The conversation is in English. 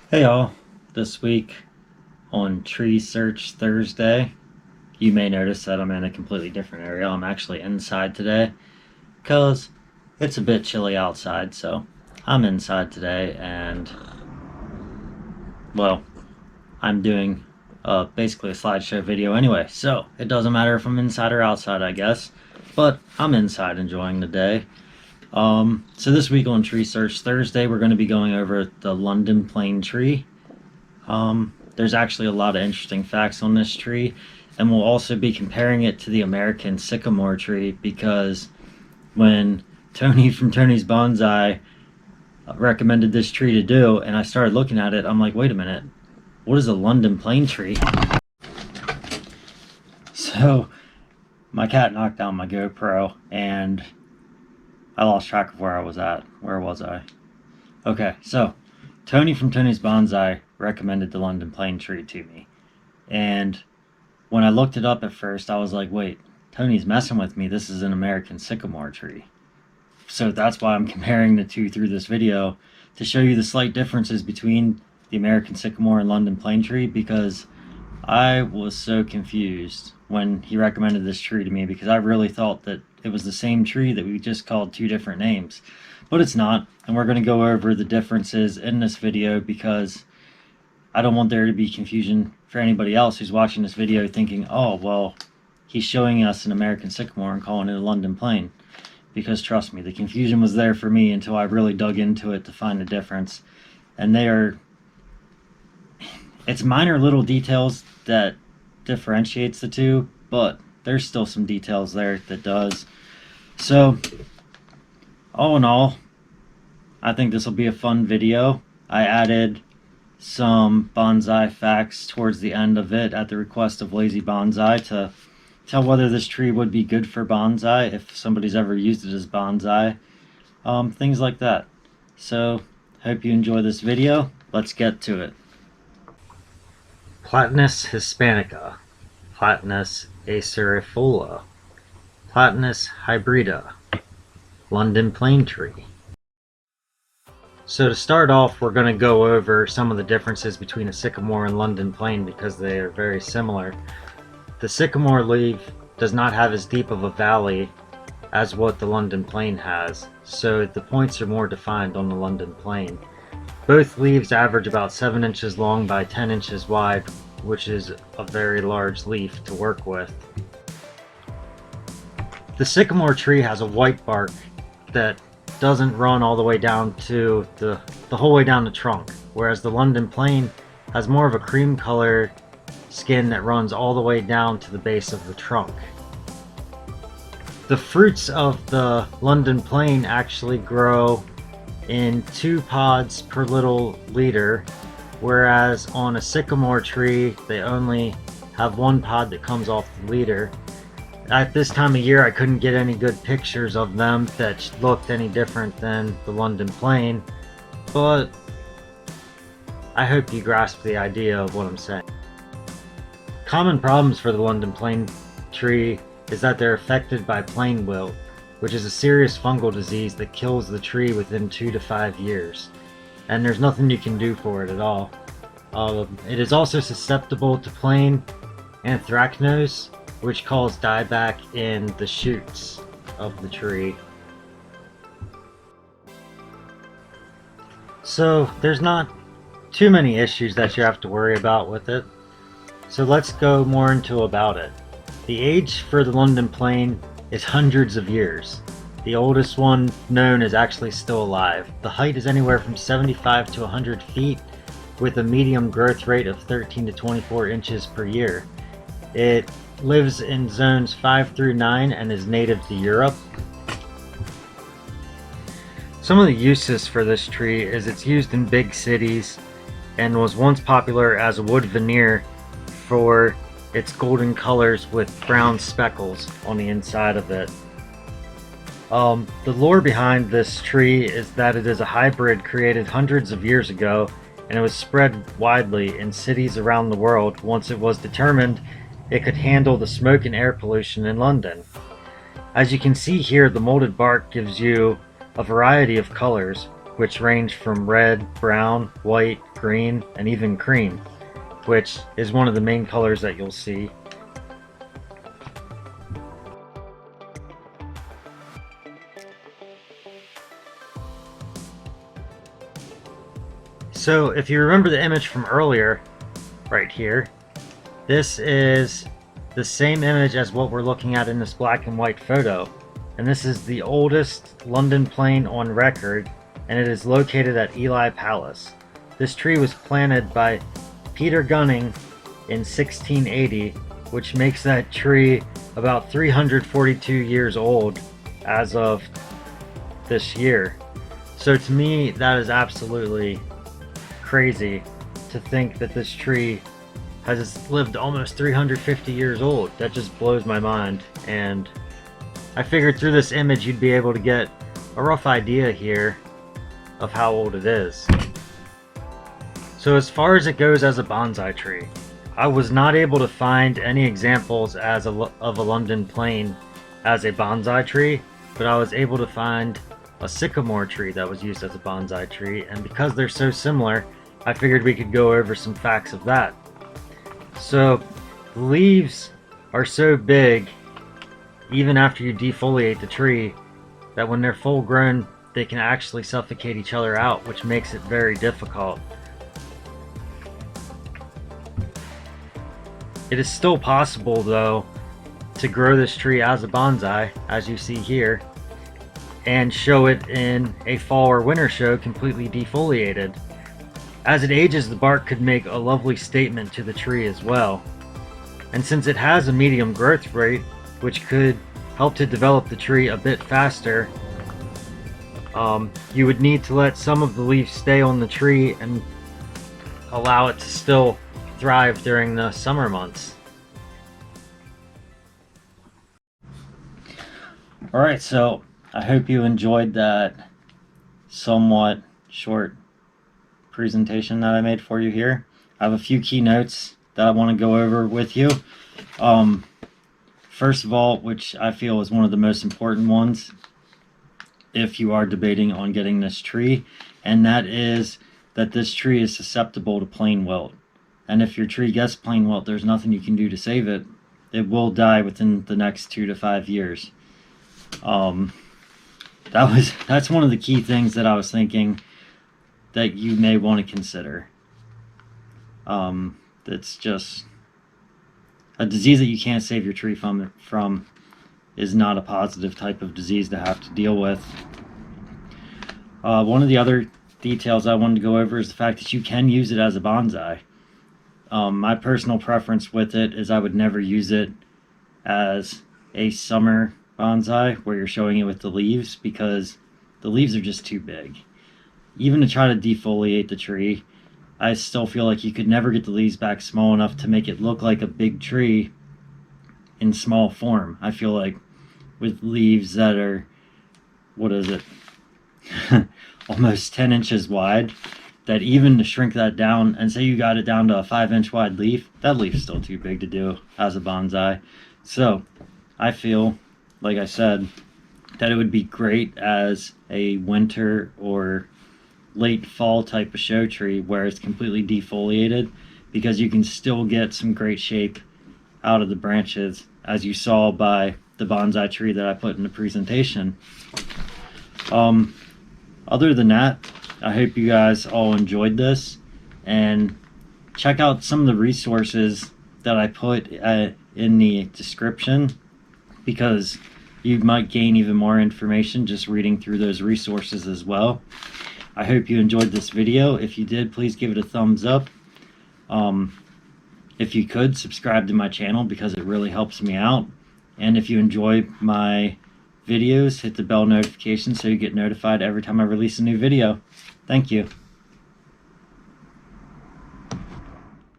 Hey all, this week on Tree Search Thursday, you may notice that I'm in a completely different area. I'm actually inside today because it's a bit chilly outside, so I'm inside today and, well, I'm doing basically a slideshow video anyway, so it doesn't matter if I'm inside or outside, I guess, but I'm inside enjoying the day. So this week on Tree Search Thursday, we're going to be going over the London plane tree. There's actually a lot of interesting facts on this tree, and we'll also be comparing it to the American sycamore tree because when Tony from Tony's Bonsai recommended this tree to do, and I started looking at it, I'm like, wait a minute, what is a London plane tree? So my cat knocked down my GoPro, and I lost track of where I was at. Where was I? Okay, so Tony from Tony's Bonsai recommended the London plane tree to me. And when I looked it up at first, I was like, wait, Tony's messing with me. This is an American sycamore tree. So that's why I'm comparing the two through this video to show you the slight differences between the American sycamore and London plane tree, because I was so confused when he recommended this tree to me because I really thought that it was the same tree that we just called two different names. But it's not, and we're going to go over the differences in this video because I don't want there to be confusion for anybody else who's watching this video thinking, oh, well, he's showing us an American sycamore and calling it a London plane. Because trust me, the confusion was there for me until I really dug into it to find the difference. And it's minor little details that differentiates the two, but there's still some details there that does. So, all in all, I think this will be a fun video. I added some bonsai facts towards the end of it at the request of Lazy Bonsai to tell whether this tree would be good for bonsai, if somebody's ever used it as bonsai, things like that. So, hope you enjoy this video. Let's get to it. Platanus hispanica, Platanus acerifolia, Platanus hybrida, London plane tree. So to start off, we're going to go over some of the differences between a sycamore and London plane because they are very similar. The sycamore leaf does not have as deep of a valley as what the London plane has, so the points are more defined on the London plane. Both leaves average about 7 inches long by 10 inches wide, which is a very large leaf to work with. The sycamore tree has a white bark that doesn't run all the way down to the whole way down the trunk, whereas the London plane has more of a cream color skin that runs all the way down to the base of the trunk. The fruits of the London plane actually grow in 2 pods per little leader, whereas on a sycamore tree they only have 1 pod that comes off the leader. At this time of year I couldn't get any good pictures of them that looked any different than the London plane, but I hope you grasp the idea of what I'm saying. Common problems for the London plane tree is that they're affected by plane wilt, which is a serious fungal disease that kills the tree within 2 to 5 years, and there's nothing you can do for it at all. It is also susceptible to plane anthracnose, which causes dieback in the shoots of the tree. So there's not too many issues that you have to worry about with it. So let's go more into about it. The age for the London plane is hundreds of years. The oldest one known is actually still alive. The height is anywhere from 75 to 100 feet with a medium growth rate of 13 to 24 inches per year. It lives in zones 5 through 9 and is native to Europe. Some of the uses for this tree is it's used in big cities and was once popular as a wood veneer for its golden colors with brown speckles on the inside of it. The lore behind this tree is that it is a hybrid created hundreds of years ago, and it was spread widely in cities around the world once it was determined it could handle the smoke and air pollution in London. As you can see here, the molded bark gives you a variety of colors, which range from red, brown, white, green, and even cream, which is one of the main colors that you'll see. So if you remember the image from earlier, right here, this is the same image as what we're looking at in this black and white photo. And this is the oldest London plane on record, and it is located at Ely Palace. This tree was planted by Peter Gunning in 1680, which makes that tree about 342 years old as of this year. So to me, that is absolutely crazy to think that this tree has lived almost 350 years old. That just blows my mind. And I figured through this image you'd be able to get a rough idea here of how old it is. So as far as it goes as a bonsai tree, I was not able to find any examples of a London plane as a bonsai tree, but I was able to find a sycamore tree that was used as a bonsai tree, and because they're so similar, I figured we could go over some facts of that. So the leaves are so big, even after you defoliate the tree, that when they're full grown, they can actually suffocate each other out, which makes it very difficult. It is still possible, though, to grow this tree as a bonsai, as you see here, and show it in a fall or winter show completely defoliated. As it ages, the bark could make a lovely statement to the tree as well. And since it has a medium growth rate, which could help to develop the tree a bit faster, you would need to let some of the leaves stay on the tree and allow it to still thrive during the summer months. Alright, so I hope you enjoyed that somewhat short presentation that I made for you here. I have a few key notes that I want to go over with you. First of all, which I feel is one of the most important ones if you are debating on getting this tree, and that is that this tree is susceptible to plain wilt. And if your tree gets plain wilt, there's nothing you can do to save it. It will die within the next 2 to 5 years. That's one of the key things that I was thinking that you may want to consider. It's just a disease that you can't save your tree from is not a positive type of disease to have to deal with. One of the other details I wanted to go over is the fact that you can use it as a bonsai. My personal preference with it is I would never use it as a summer bonsai where you're showing it with the leaves, because the leaves are just too big. Even to try to defoliate the tree, I still feel like you could never get the leaves back small enough to make it look like a big tree in small form. I feel like with leaves that are, what is it, almost 10 inches wide, that even to shrink that down and say you got it down to a 5-inch wide leaf, that leaf's still too big to do as a bonsai. So I feel, like I said, that it would be great as a winter or late fall type of show tree where it's completely defoliated, because you can still get some great shape out of the branches, as you saw by the bonsai tree that I put in the presentation. Other than that, I hope you guys all enjoyed this, and check out some of the resources that I put in the description, because you might gain even more information just reading through those resources as well. I hope you enjoyed this video. If you did, please give it a thumbs up. If you could, subscribe to my channel, because it really helps me out. And if you enjoy my videos, hit the bell notification so you get notified every time I release a new video. Thank you.